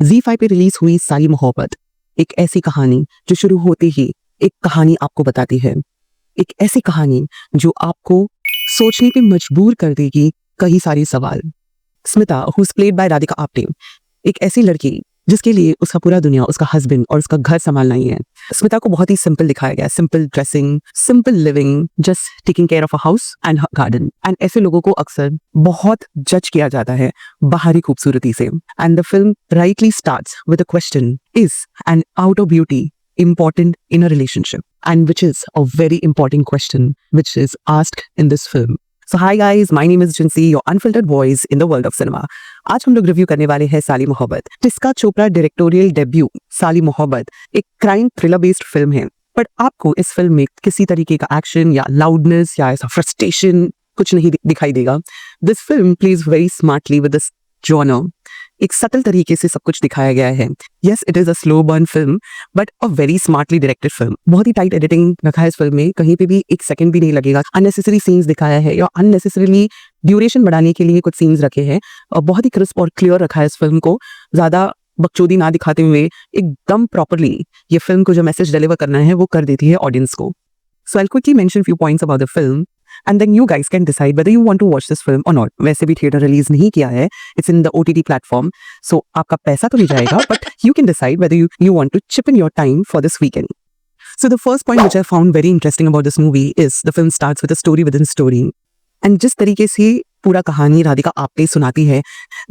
ZEE5 पे release हुई साली मोहब्बत एक ऐसी कहानी जो शुरू होते ही एक कहानी आपको बताती है। एक ऐसी कहानी जो आपको सोचने पे मजबूर कर देगी कई सारे सवाल। Smita, who is played by Radhika Apte, एक ऐसी लड़की जिसके लिए उसका पूरा दुनिया, उसका हस्बैंड और उसका घर संभालना ही है। स्मिता को बहुत ही सिंपल दिखाया गया, simple dressing, simple living, just taking care of a house and garden. And ऐसे लोगों को अक्सर बहुत जज किया जाता है बाहरी खूबसूरती से। And the film rightly starts with a question, is an outer beauty important in a relationship? And which is a very important question which is asked in this film. So hi guys, my name is Jinsi, your unfiltered voice in the world of cinema. आज हम लोग review करने वाले हैं साली मोहब्बत। Tisca Chopra directorial debut साली मोहब्बत एक क्राइम थ्रिलर बेस्ड फिल्म है। बट आपको इस फिल्म में किसी तरीके का एक्शन या लाउडनेस या ऐसा फ्रस्ट्रेशन कुछ नहीं दिखाई देगा। This film plays very smartly with this genre. एक सटल तरीके से सब कुछ दिखाया गया है। Yes, it is a slow burn film but a very smartly directed film. बहुत ही टाइट एडिटिंग रखा है इस फिल्म में, कहीं पे भी एक सेकंड भी नहीं लगेगा। अननेसेसरी सीन्स दिखाया है या अननेसेसरीली ड्यूरेशन बढ़ाने के लिए कुछ सीन्स रखे हैं और बहुत ही क्रिस्प और क्लियर रखा है इस फिल्म को। ज्यादा बकचोदी ना दिखाते हुए एकदम प्रॉपरली ये फिल्म को जो मैसेज डिलीवर करना है वो कर देती है ऑडियंस को। So I'll quickly mention few points about the film and then you guys can decide whether you want to watch this film or not. वैसे भी थिएटर रिलीज नहीं किया है, it's in the OTT platform, so आपका पैसा तो नहीं जाएगा, but you can decide whether you want to chip in your time for this weekend. So the first point which I found very interesting about this movie is the film starts with a story within story. And जिस तरीके से पूरा कहानी राधिका आप्टे सुनाती है,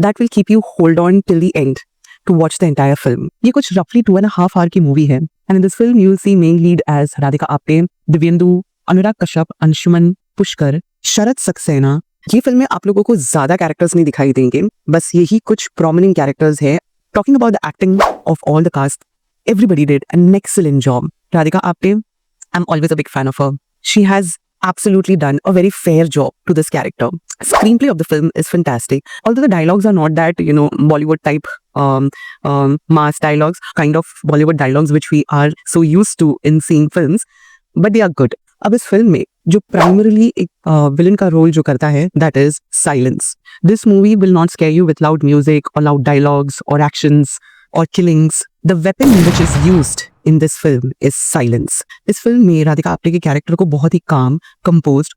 that will keep you hold on till the end to watch the entire film. ये कुछ roughly 2.5 hour की मूवी है and in this film you will see main lead as Radhika Apte, Divyendu, Anurag Kashyap, Anshuman, Pushkar, शरद सक्सेना। ये फिल्म में आप लोगों को ज्यादा कैरेक्टर्स नहीं दिखाई देंगे, बस यही कुछ प्रोमिनेंट कैरेक्टर्स है। Talking about the acting of all the cast, everybody did an excellent job. Radhika Apte, I am always a big fan of her. She has absolutely done a very fair job to this character. Screenplay of the film is fantastic. Although the dialogues are not that, Bollywood type mass dialogues, kind of Bollywood dialogues which we are so used to in seeing films, but they are good. अब इस film में जो primarily एक villain का role जो करता है that is silence. This movie will not scare you with loud music or loud dialogues or actions or killings. The weapon which is used in this film is silence. इस film में राधिका आप्टे के character को बहुत ही काम, composed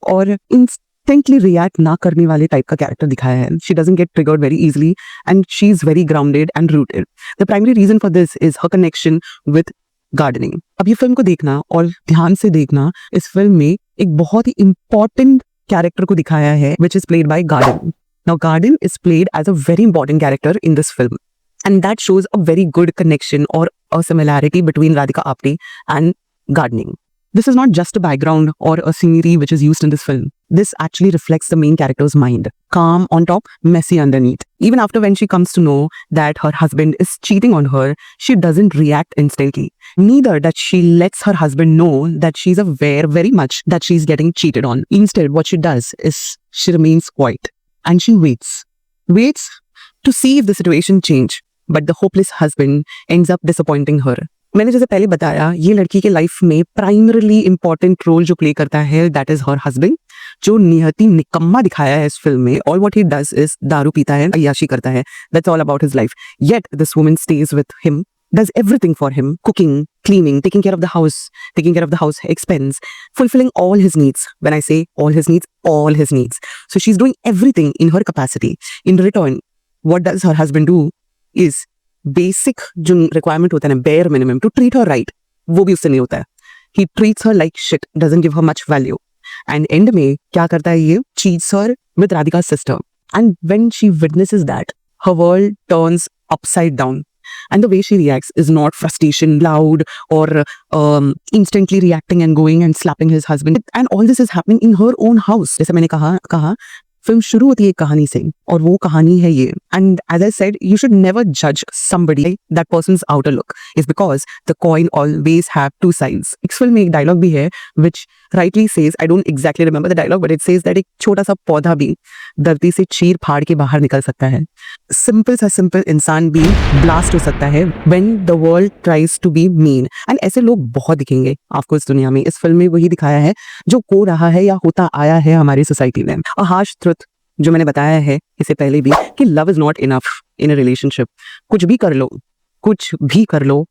और instantly react ना करने वाले टाइप का कैरेक्टर दिखाया है। She doesn't get triggered very easily and she is very grounded and rooted. The primary reason for this is her connection with gardening. अब ये फिल्म को देखना और ध्यान से देखना, इस फिल्म में एक बहुत ही important कैरेक्टर को दिखाया है which is played by Garden. Now Garden is played as a very important character in this film. And that shows a very good connection or a similarity between Radhika Apte and gardening. This is not just a background or a scenery which is used in this film. This actually reflects the main character's mind. Calm on top, messy underneath. Even after when she comes to know that her husband is cheating on her, she doesn't react instantly. Neither that she lets her husband know that she's aware very much that she's getting cheated on. Instead, what she does is she remains quiet and she waits. Waits to see if the situation change. But the hopeless husband ends up disappointing her. मैंने जैसे पहले बताया, ये लड़की के life में primarily important role जो play करता है दैट इज हर हस्बैंड, जो नियति निकम्मा दिखाया है इस फिल्म में। All what he does is दारू पीता है, अय्याशी करता है, that's all about his life. Yet this woman stage with him, does everything for him, cooking, cleaning, taking care of the house expense, fulfilling all his needs. When I say all his needs, all his needs. So she's doing everything in her capacity. In return, what does her husband do is basic जो requirement होता है ना, bare minimum to treat her right, वो भी उससे नहीं होता है। He treats her like shit, doesn't give her much value. And end में क्या करता है ये? Cheats her with Radhika's sister. And when she witnesses that, her world turns upside down. And the way she reacts is not frustration, loud, or instantly reacting and going and slapping his husband. And all this is happening in her own house. जैसे मैंने कहा film शुरू होती है एक कहानी से और वो कहानी है ये। And as I said, you should never जज somebody that person's outer look, is because the coin always have two sides. इस फिल्म में एक डायलॉग भी है which rightly says, I don't exactly remember the dialogue, but it says that एक छोटा सा पौधा भी धरती से चीर फाड़ के बाहर निकल सकता है। सिंपल सा सिंपल इंसान भी ब्लास्ट हो सकता है when the world tries to be mean. And ऐसे लोग बहुत दिखेंगे आपको इस दुनिया में। इस फिल्म में वही दिखाया है जो हो रहा है या होता आया है हमारी सोसाइटी में। अ हार्श ट्रुथ जो मैंने बताया है इससे पहले भी कि love is not enough, in a relationship, कुछ भी कर लो, कुछ भी कर लो,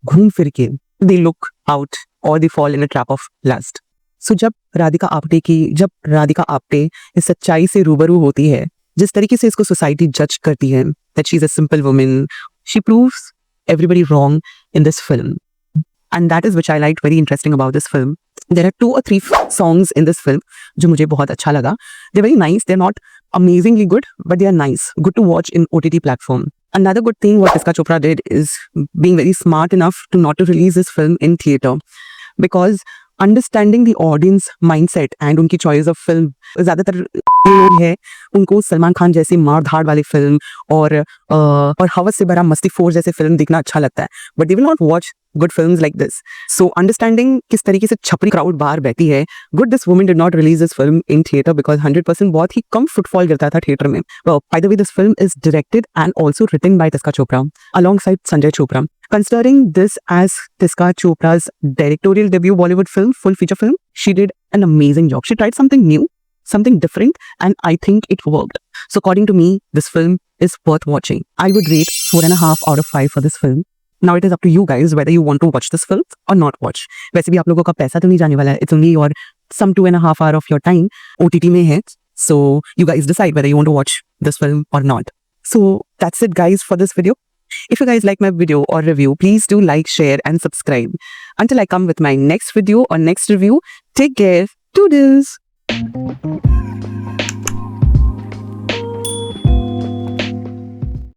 घूम फिर के they look out or they fall in a trap of lust. So जब राधिका आप्टे इस सच्चाई से रूबरू होती है, जिस तरीके से इसको सोसाइटी जज करती है that she is a simple woman, she proves everybody wrong in this film. And that is which I liked very interesting about this film. There are 2 or 3 songs in this film जो मुझे बहुत अच्छा लगा. They're very nice. They're not amazingly good, but they are nice. Good to watch in OTT platform. Another good thing what Priska Chopra did is being very smart enough to not to release this film in theater, because understanding the audience mindset and उनकी choice of film, ज्यादातर लोग है उनको सलमान खान जैसी मार धाड़ वाली film और हवस से भरा मस्ती फोर जैसे फिल्म देखना अच्छा लगता है, but they will not watch good films like this. So understanding किस तरीके से छपरी क्राउड बाहर बैठी है, good this woman did not release this film in theatre because 100% बहुत ही कम फुटफॉल गिरता था थिएटर में. By the way this film is directed and also written by Priska Chopra alongside Sanjay Chopra. Considering this as Priska Chopra's directorial debut Bollywood film, full feature film, she did an amazing job. She tried something new, something different, and I think it worked. So according to me, this film is worth watching. I would rate 4.5 out of 5 for this film. Now it is up to you guys whether you want to watch this film or not watch. वैसे भी आप लोगों का पैसा तो नहीं जाने वाला है. It's only your some 2.5 hour of your time OTT में है. So you guys decide whether you want to watch this film or not. So that's it guys for this video. If you guys like my video or review, please do like, share and subscribe. Until I come with my next video or next review, take care. Toodles!